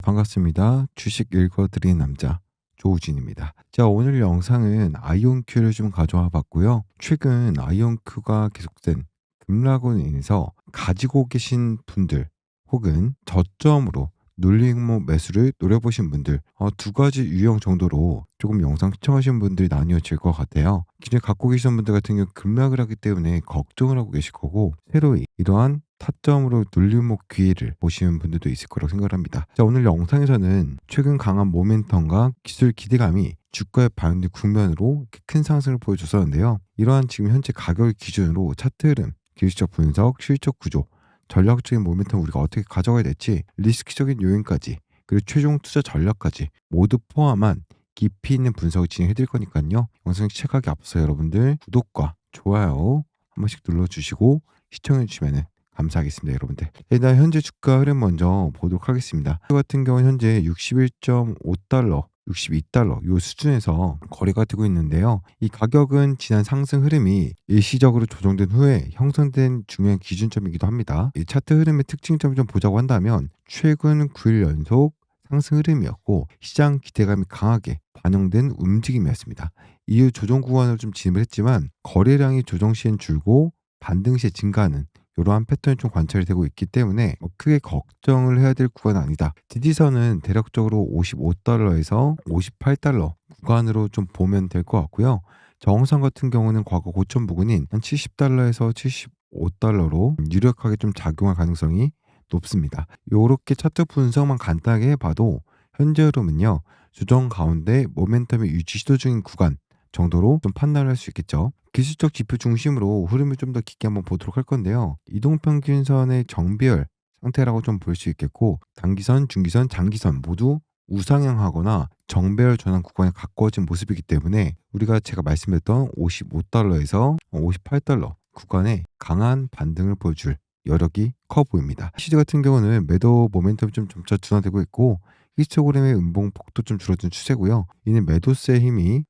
반갑습니다. 주식 읽어드리는 남자 조우진입니다. 자, 오늘 영상은 아이온큐를 좀 가져와 봤고요. 최근 아이온큐가 계속된 급락으로 인해서 가지고 계신 분들 혹은 저점으로 눌림목 매수를 노려보신 분들, 두 가지 유형 정도로 조금 영상 시청하신 분들이 나뉘어질 것 같아요. 기존에 갖고 계신 분들 같은 경우 급락을 하기 때문에 걱정을 하고 계실 거고, 새로 이러한 타점으로 눌림목 기회를 보시는 분들도 있을 거라고 생각을 합니다. 자, 오늘 영상에서는 최근 강한 모멘텀과 기술 기대감이 주가의 반등 국면으로 이렇게 큰 상승을 보여줬었는데요. 이러한 지금 현재 가격을 기준으로 차트 흐름, 기술적 분석, 실적 구조, 전략적인 모멘텀 우리가 어떻게 가져가야 될지, 리스크적인 요인까지, 그리고 최종 투자 전략까지 모두 포함한 깊이 있는 분석을 진행해 드릴 거니까요. 영상 시작하기 앞서 여러분들 구독과 좋아요 한 번씩 눌러주시고 시청해 주시면 감사하겠습니다, 여러분들. 일단 현재 주가 흐름 먼저 보도록 하겠습니다. 같은 경우는 현재 61.5달러, 62달러 요 수준에서 거래가 되고 있는데요. 이 가격은 지난 상승 흐름이 일시적으로 조정된 후에 형성된 중요한 기준점이기도 합니다. 이 차트 흐름의 특징점을 좀 보자고 한다면 최근 9일 연속 상승 흐름이었고 시장 기대감이 강하게 반영된 움직임이었습니다. 이후 조정 구간으로 좀 진입을 했지만 거래량이 조정 시엔 줄고 반등 시에 증가하는 이러한 패턴이 좀 관찰이 되고 있기 때문에 크게 걱정을 해야 될 구간은 아니다. 지지선은 대략적으로 55달러에서 58달러 구간으로 좀 보면 될 것 같고요. 저항선 같은 경우는 과거 고점 부근인 한 70달러에서 75달러로 유력하게 좀 작용할 가능성이 높습니다. 요렇게 차트 분석만 간단하게 해봐도 현재 흐름은요, 조정 가운데 모멘텀이 유지 시도 중인 구간 정도로 좀 판단을 할 수 있겠죠. 기술적 지표 중심으로 흐름을 좀 더 깊게 한번 보도록 할 건데요. 이동평균선의 정비열 상태라고 좀 볼 수 있겠고, 단기선, 중기선, 장기선 모두 우상향하거나 정배열 전환 구간에 가까워진 모습이기 때문에 우리가 제가 말씀드렸던 55달러에서 58달러 구간에 강한 반등을 보여줄 여력이 커 보입니다. 시드 같은 경우는 매도 모멘텀이 좀 점차 둔화되고 있고 히스토그램의 음봉폭도 좀 줄어든 추세고요. 이는 매도세의 힘이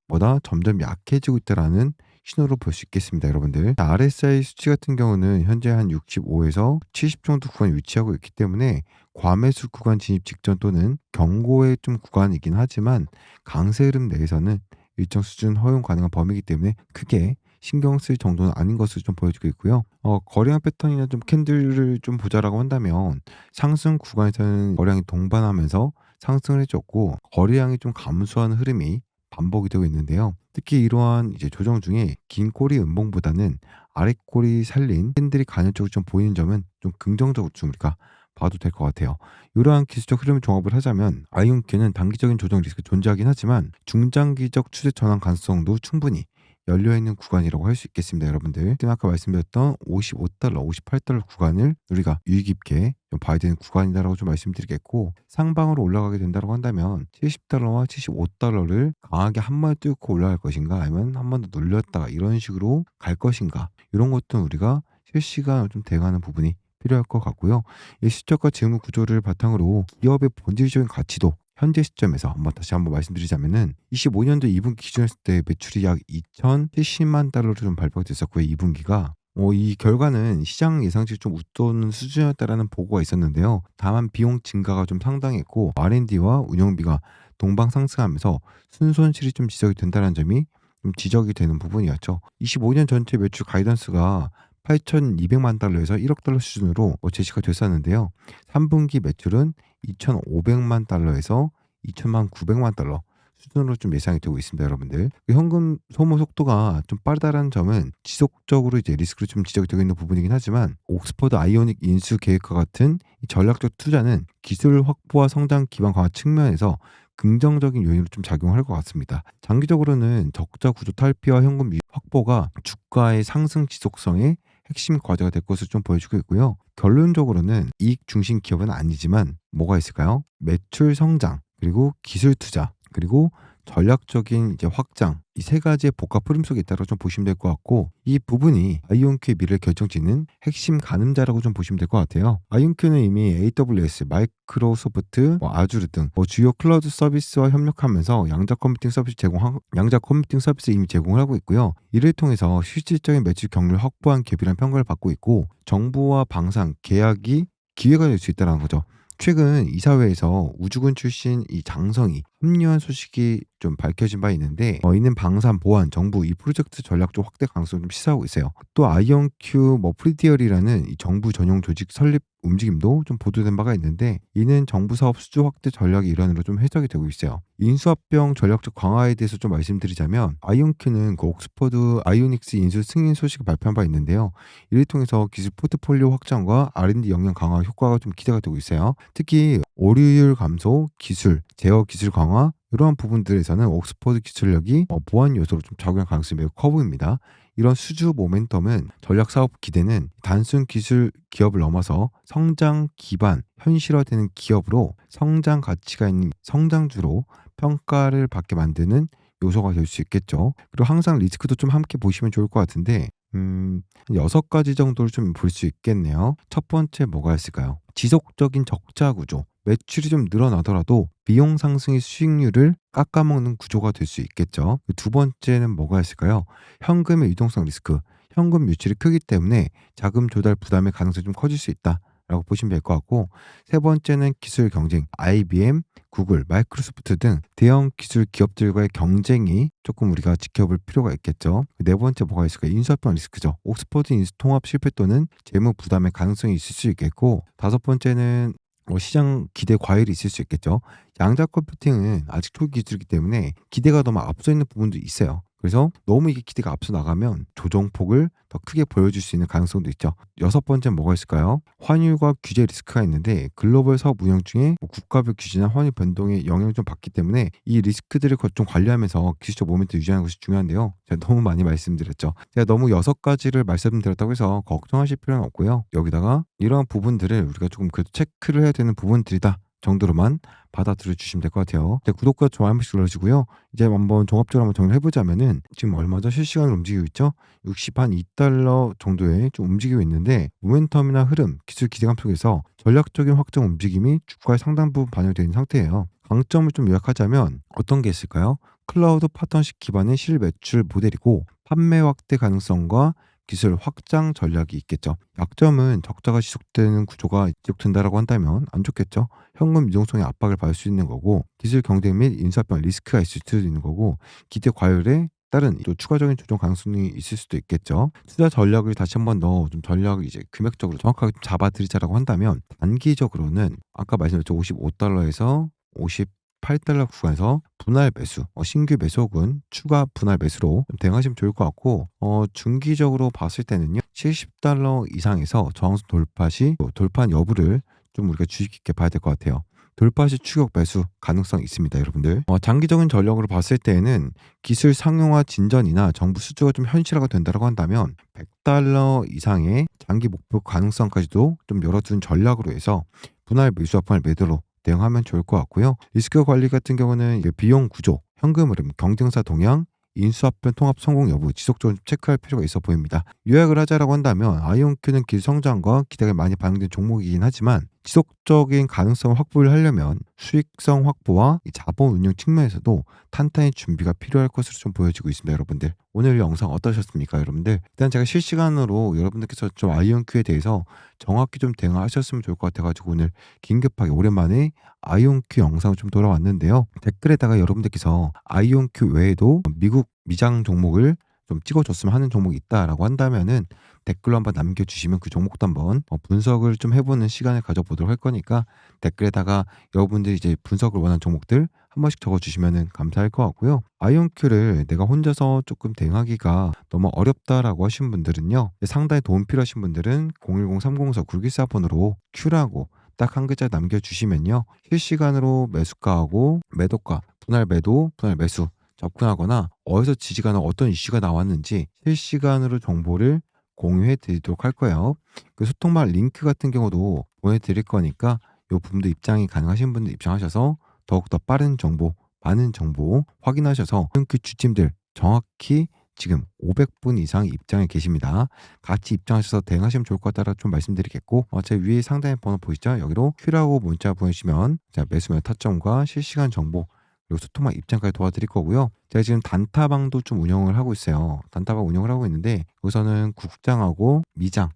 점점 약해지고 있다라는 신호로 볼 수 있겠습니다, 여러분들. RSI 수치 같은 경우는 현재 한 65에서 70 정도 구간에 위치하고 있기 때문에 과매수 구간 진입 직전 또는 경고의 좀 구간이긴 하지만 강세 흐름 내에서는 일정 수준 허용 가능한 범위이기 때문에 크게 신경 쓸 정도는 아닌 것을 좀 보여주고 있고요. 거래량 패턴이나 좀 캔들을 좀 보자라고 한다면 상승 구간에서는 거래량이 동반하면서 상승을 해줬고 거래량이 좀 감소하는 흐름이 반복이 되고 있는데요. 특히 이러한 이제 조정 중에 긴 꼬리 음봉보다는 아래 꼬리 살린 캔들이 간헐적으로 좀 보이는 점은 좀 긍정적으로 좀 우리가 봐도 될 것 같아요. 이러한 기술적 흐름을 종합을 하자면 아이온큐는 단기적인 조정 리스크 존재하긴 하지만 중장기적 추세 전환 가능성도 충분히 열려있는 구간이라고 할 수 있겠습니다, 여러분들. 아까 말씀드렸던 55달러, 58달러 구간을 우리가 유의 깊게 좀 봐야 되는 구간이다라고 좀 말씀드리겠고, 상방으로 올라가게 된다고 한다면 70달러와 75달러를 강하게 한 번 뚫고 올라갈 것인가, 아니면 한 번 더 눌렸다가 이런 식으로 갈 것인가, 이런 것도 우리가 실시간으로 좀 대응하는 부분이 필요할 것 같고요. 이 실적과 재무 구조를 바탕으로 기업의 본질적인 가치도 현재 시점에서 다시 한번 말씀드리자면은 25년도 2분기 기준 했을 때 매출이 약 2,070만 달러로 좀 발표가 됐었고요. 2분기가 이 결과는 시장 예상치 좀 웃도는 수준이었다라는 보고가 있었는데요. 다만 비용 증가가 좀 상당했고 R&D와 운영비가 동방 상승하면서 순손실이 좀 지적이 된다는 점이 좀 지적이 되는 부분이었죠. 25년 전체 매출 가이던스가 8,200만 달러에서 1억 달러 수준으로 제시가 됐었는데요. 3분기 매출은 2,500만 달러에서 2천만 900만 달러 수준으로 좀 예상이 되고 있습니다, 여러분들. 현금 소모 속도가 좀 빠르다는 점은 지속적으로 이제 리스크로 좀 지적이 되고 있는 부분이긴 하지만 옥스퍼드 아이오닉 인수 계획과 같은 이 전략적 투자는 기술 확보와 성장 기반 강화 측면에서 긍정적인 요인으로 좀 작용할 것 같습니다. 장기적으로는 적자 구조 탈피와 현금 확보가 주가의 상승 지속성의 핵심 과제가 될 것을 좀 보여주고 있고요. 결론적으로는 이익 중심 기업은 아니지만 뭐가 있을까요? 매출 성장, 그리고 기술 투자, 그리고 전략적인 이제 확장, 이 세 가지의 복합 흐름 속에 있다고 좀 보시면 될 것 같고, 이 부분이 아이온큐의 미래를 결정짓는 핵심 가늠자라고 좀 보시면 될 것 같아요. 아이온큐는 이미 AWS, 마이크로소프트, 아주르 등 주요 클라우드 서비스와 협력하면서 양자 컴퓨팅 서비스 이미 제공을 하고 있고요. 이를 통해서 실질적인 매출 경로를 확보한 기업이라는 평가를 받고 있고, 정부와 방산 계약이 기회가 될 수 있다는 거죠. 최근 이사회에서 우주군 출신 이 장성이 합류한 소식이 좀 밝혀진 바 있는데 이는 방산, 보안, 정부 이 프로젝트 전략적 확대 가능성을 좀 시사하고 있어요. 또 아이언큐 프리티어리라는 이 정부 전용 조직 설립 움직임도 좀 보도된 바가 있는데 이는 정부 사업 수주 확대 전략의 일환으로 좀 해석이 되고 있어요. 인수합병 전략적 강화에 대해서 좀 말씀드리자면 아이언큐는 그 옥스퍼드 아이오닉스 인수 승인 소식을 발표한 바 있는데요. 이를 통해서 기술 포트폴리오 확장과 R&D 역량 강화 효과가 좀 기대가 되고 있어요. 특히 오류율 감소, 기술, 제어 기술 강화 이러한 부분들에서는 옥스퍼드 기술력이 보완 요소로 좀 작용할 가능성이 매우 커 보입니다. 이런 수주 모멘텀은 전략 사업 기대는 단순 기술 기업을 넘어서 성장 기반 현실화되는 기업으로 성장 가치가 있는 성장주로 평가를 받게 만드는 요소가 될 수 있겠죠. 그리고 항상 리스크도 좀 함께 보시면 좋을 것 같은데 한 6가지 정도를 좀 볼 수 있겠네요. 첫 번째 뭐가 있을까요? 지속적인 적자 구조. 매출이 좀 늘어나더라도 비용 상승의 수익률을 깎아먹는 구조가 될 수 있겠죠. 두 번째는 뭐가 있을까요? 현금의 유동성 리스크. 현금 유출이 크기 때문에 자금 조달 부담의 가능성이 좀 커질 수 있다라고 보시면 될 것 같고 세 번째는 기술 경쟁. IBM, 구글, 마이크로소프트 등 대형 기술 기업들과의 경쟁이 조금 우리가 지켜볼 필요가 있겠죠. 네 번째 뭐가 있을까요? 인수합병 리스크죠. 옥스퍼드 인수 통합 실패 또는 재무 부담의 가능성이 있을 수 있겠고 다섯 번째는 시장 기대 과열이 있을 수 있겠죠. 양자 컴퓨팅은 아직 초기 기술이기 때문에 기대가 너무 앞서 있는 부분도 있어요. 그래서 너무 이게 기대가 앞서 나가면 조정폭을 더 크게 보여줄 수 있는 가능성도 있죠. 여섯 번째는 뭐가 있을까요? 환율과 규제 리스크가 있는데 글로벌 사업 운영 중에 국가별 규제나 환율 변동에 영향을 좀 받기 때문에 이 리스크들을 좀 관리하면서 기술적 모멘트 유지하는 것이 중요한데요. 제가 너무 많이 말씀드렸죠. 제가 너무 6가지를 말씀드렸다고 해서 걱정하실 필요는 없고요. 여기다가 이러한 부분들을 우리가 조금 그래도 체크를 해야 되는 부분들이다 정도로만 받아들여 주시면 될 것 같아요. 구독과 좋아요 한 번씩 눌러주고요. 이제 한번 종합적으로 한번 정리를 해보자면은 지금 얼마죠? 실시간으로 움직이고 있죠? 62달러 정도에 좀 움직이고 있는데 모멘텀이나 흐름, 기술 기대감 속에서 전략적인 확정 움직임이 주가에 상당 부분 반영되어 있는 상태예요. 강점을 좀 요약하자면 어떤 게 있을까요? 클라우드 파트너십 기반의 실매출 모델이고 판매 확대 가능성과 기술 확장 전략이 있겠죠. 약점은 적자가 지속되는 구조가 지속된다라고 한다면 안 좋겠죠. 현금 유동성의 압박을 받을 수 있는 거고 기술 경쟁 및 인수합병 리스크가 있을 수도 있는 거고 기대 과열에 따른 또 추가적인 조정 가능성이 있을 수도 있겠죠. 투자 전략을 다시 한번 더 좀 전략을 이제 금액적으로 정확하게 좀 잡아드리자라고 한다면 단기적으로는 아까 말씀드렸죠. 55달러에서 58달러 구간에서 분할 매수, 신규 매수 혹은 추가 분할 매수로 좀 대응하시면 좋을 것 같고 중기적으로 봤을 때는요. 70달러 이상에서 저항선 돌파 시 돌파 여부를 좀 우리가 주의 깊게 봐야 될 것 같아요. 돌파 시 추격 매수 가능성이 있습니다, 여러분들. 장기적인 전략으로 봤을 때에는 기술 상용화 진전이나 정부 수주가 좀 현실화가 된다고 한다면 100달러 이상의 장기 목표 가능성까지도 좀 열어둔 전략으로 해서 분할 매수와 분할 매도로 대응하면 좋을 것 같고요. 리스크 관리 같은 경우는 비용 구조, 현금 흐름, 경쟁사 동향, 인수합병 통합 성공 여부 지속적으로 체크할 필요가 있어 보입니다. 요약을 하자라고 한다면 아이온큐는 기술 성장과 기대가 많이 반영된 종목이긴 하지만 지속적인 가능성을 확보를 하려면 수익성 확보와 이 자본 운용 측면에서도 탄탄히 준비가 필요할 것으로 좀 보여지고 있습니다, 여러분들. 오늘 영상 어떠셨습니까, 여러분들? 일단 제가 실시간으로 여러분들께서 좀 아이온큐에 대해서 정확히 좀 대응하셨으면 좋을 것 같아가지고 오늘 긴급하게 오랜만에 아이온큐 영상을 좀 돌아왔는데요. 댓글에다가 여러분들께서 아이온큐 외에도 미국 미장 종목을 좀 찍어줬으면 하는 종목이 있다라고 한다면은 댓글로 한번 남겨주시면 그 종목도 한번 분석을 좀 해보는 시간을 가져보도록 할 거니까 댓글에다가 여러분들이 이제 분석을 원하는 종목들 한 번씩 적어주시면 감사할 것 같고요. 아이온큐를 내가 혼자서 조금 대응하기가 너무 어렵다라고 하신 분들은요. 상당히 도움 필요하신 분들은 010-304-9214번으로 Q라고 딱 한 글자 남겨주시면요. 실시간으로 매수가하고 매도가, 분할 매도, 분할 매수 접근하거나 어디서 지지가 나 어떤 이슈가 나왔는지 실시간으로 정보를 공유해 드리도록 할 거예요. 그 소통방 링크 같은 경우도 보내드릴 거니까 이 부분도 입장이 가능하신 분들 입장하셔서 더욱더 빠른 정보, 많은 정보 확인하셔서 그 주팀들 정확히 지금 500분 이상 입장에 계십니다. 같이 입장하셔서 대응하시면 좋을 것 같다라 좀 말씀드리겠고 제 위에 상단에 번호 보이시죠? 여기로 Q라고 문자 보내시면 매수매 타점과 실시간 정보 그리고 소통방 입장까지 도와드릴 거고요. 제가 지금 단타방도 좀 운영을 하고 있어요. 단타방 운영을 하고 있는데 여기서는 국장하고 미장,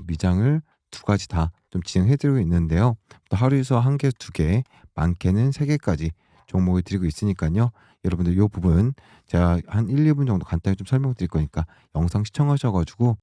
미장을 2가지 다 좀 진행해 드리고 있는데요. 또 하루에서 1 개, 2 개, 많게는 3 개까지 종목을 드리고 있으니깐요. 여러분들 요 부분 제가 한 1-2분 정도 간단히 좀 설명드릴 거니까 영상 시청하셔 가지고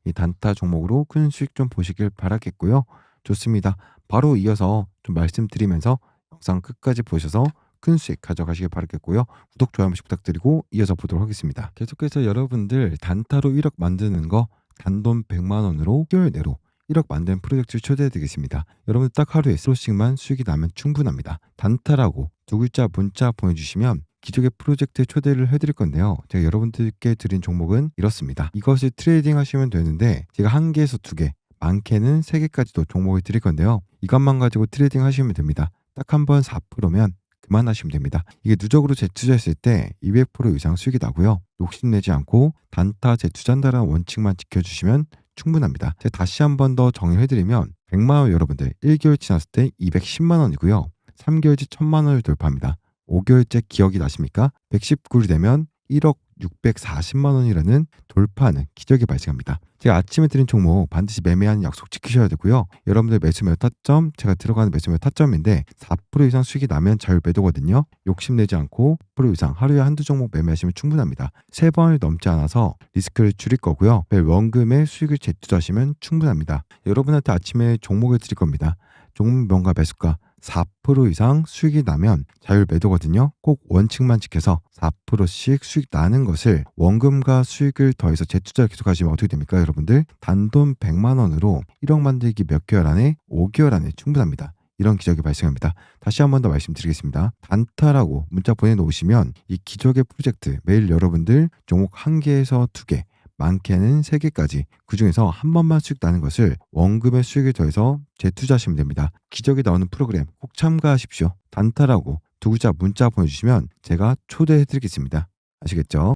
이 단타 종목으로 큰 수익 좀 보시길 바라겠고요. 좋습니다. 바로 이어서 좀 말씀드리면서 영상 끝까지 보셔서 큰 수익 가져가시길 바라겠고요. 구독, 좋아요 한 번씩 부탁드리고 이어서 보도록 하겠습니다. 계속해서 여러분들 단타로 1억 만드는 거 단돈 100만 원으로 6개월 내로 1억 만드는 프로젝트를 초대해 드리겠습니다. 여러분들 딱 하루에 1%씩만 수익이 나면 충분합니다. 단타라고 2글자 문자 보내주시면 기존의 프로젝트에 초대를 해드릴 건데요. 제가 여러분들께 드린 종목은 이렇습니다. 이것을 트레이딩 하시면 되는데 제가 1 개에서 2 개, 많게는 3 개까지도 종목을 드릴 건데요. 이것만 가지고 트레이딩 하시면 됩니다. 딱 한 번 4%면 그만하시면 됩니다. 이게 누적으로 재투자했을 때 200% 이상 수익이 나고요. 욕심내지 않고 단타 재투자한다라는 원칙만 지켜주시면 충분합니다. 제가 다시 한 번 더 정리를 해드리면 100만 원 여러분들 1개월 지났을 때 210만 원이고요. 3개월치 1000만 원을 돌파합니다. 5개월째 기억이 나십니까? 119일이 되면 1억 640만 원이라는 돌파하는 기적이 발생합니다. 제가 아침에 드린 종목 반드시 매매하는 약속 지키셔야 되고요. 여러분들 매수 몇 타점, 제가 들어가는 매수 몇 타점인데 4% 이상 수익이 나면 자율 매도거든요. 욕심내지 않고 4% 이상 하루에 한두 종목 매매하시면 충분합니다. 3번을 넘지 않아서 리스크를 줄일 거고요. 매일 원금의 수익을 재투자하시면 충분합니다. 여러분한테 아침에 종목을 드릴 겁니다. 종목 명과 매수가 4% 이상 수익이 나면 자율 매도거든요. 꼭 원칙만 지켜서 4%씩 수익 나는 것을 원금과 수익을 더해서 재투자를 계속하시면 어떻게 됩니까 여러분들? 단돈 100만 원으로 1억 만들기 몇 개월 안에 5개월 안에 충분합니다. 이런 기적이 발생합니다. 다시 한 번 더 말씀드리겠습니다. 단타라고 문자 보내놓으시면 이 기적의 프로젝트 매일 여러분들 종목 1 개에서 2 개, 많게는 3 개까지 그중에서 한 번만 수익 나는 것을 원금의 수익을 더해서 재투자하시면 됩니다. 기적이 나오는 프로그램 꼭 참가하십시오. 단타라고 2글자 문자 보내주시면 제가 초대해 드리겠습니다. 아시겠죠?